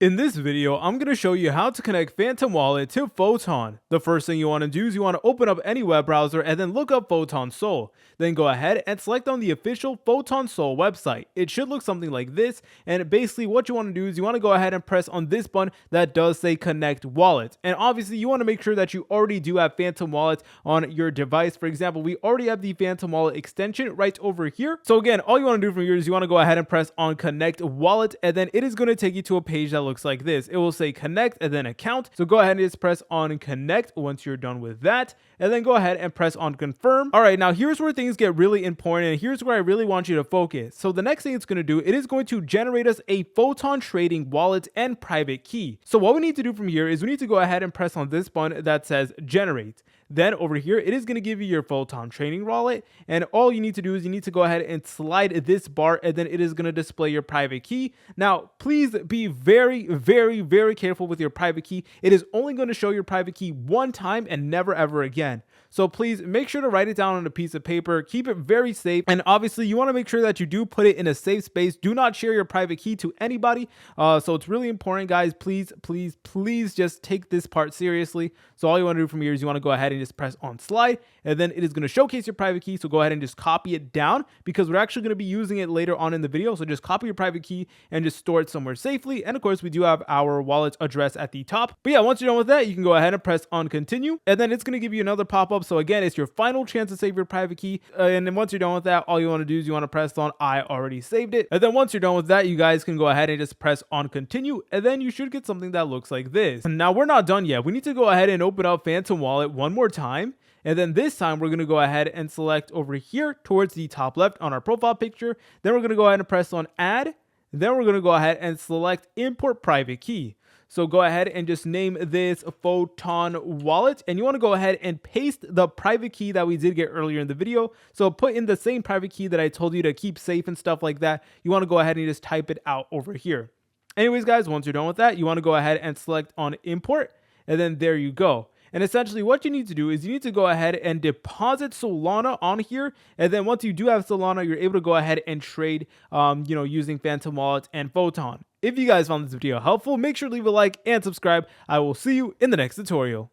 In this video, I'm going to show you how to connect Phantom Wallet to Photon. The first thing you want to do is you want to open up any web browser and then look up Photon Soul. Then go ahead and select on the official Photon Soul website. It should look something like this, and basically what you want to do is you want to go ahead and press on this button that does say Connect Wallet. And obviously you want to make sure that you already do have Phantom Wallet on your device. For example, we already have the Phantom Wallet extension right over here. So again, all you want to do from here is you want to go ahead and press on Connect Wallet, and then it is going to take you to a page that looks like this. It will say connect and then account. So go ahead and just press on connect once you're done with that, and then go ahead and press on confirm. All right, now here's where things get really important, and here's where I really want you to focus. So the next thing it's going to do, it is going to generate us a Photon trading wallet and private key. So what we need to do from here is we need to go ahead and press on this button that says generate. Then over here, it is going to give you your Photon trading wallet, and all you need to do is you need to go ahead and slide this bar, and then it is going to display your private key. Now, please be very careful with your private key. It is only going to show your private key one time and never ever again. So please make sure to write it down on a piece of paper, keep it very safe, and obviously you want to make sure that you do put it in a safe space. Do not share your private key to anybody. So it's really important, guys. Please just take this part seriously. So all you want to do from here is you want to go ahead and just press on slide, and then it is going to showcase your private key. So go ahead and just copy it down, because we're actually going to be using it later on in the video. So just copy your private key and just store it somewhere safely. And of course, we do have our wallet address at the top. But yeah, once you're done with that, you can go ahead and press on continue, and then it's going to give you another pop-up. So again, it's your final chance to save your private key. And then once you're done with that, all you want to do is you want to press on I already saved it. And then once you're done with that, you guys can go ahead and just press on continue, and then you should get something that looks like this. And now we're not done yet. We need to go ahead and open up Phantom Wallet one more time. And then this time we're going to go ahead and select over here towards the top left on our profile picture. Then we're going to go ahead and press on add. Then we're going to go ahead and select import private key. So go ahead and just name this Photon Wallet, and you want to go ahead and paste the private key that we did get earlier in the video. So put in the same private key that I told you to keep safe and stuff like that. You want to go ahead and just type it out over here. Anyways, guys, once you're done with that, you want to go ahead and select on import, and then there you go. And essentially what you need to do is you need to go ahead and deposit Solana on here. And then once you do have Solana, you're able to go ahead and trade, using Phantom Wallet and Photon. If you guys found this video helpful, make sure to leave a like and subscribe. I will see you in the next tutorial.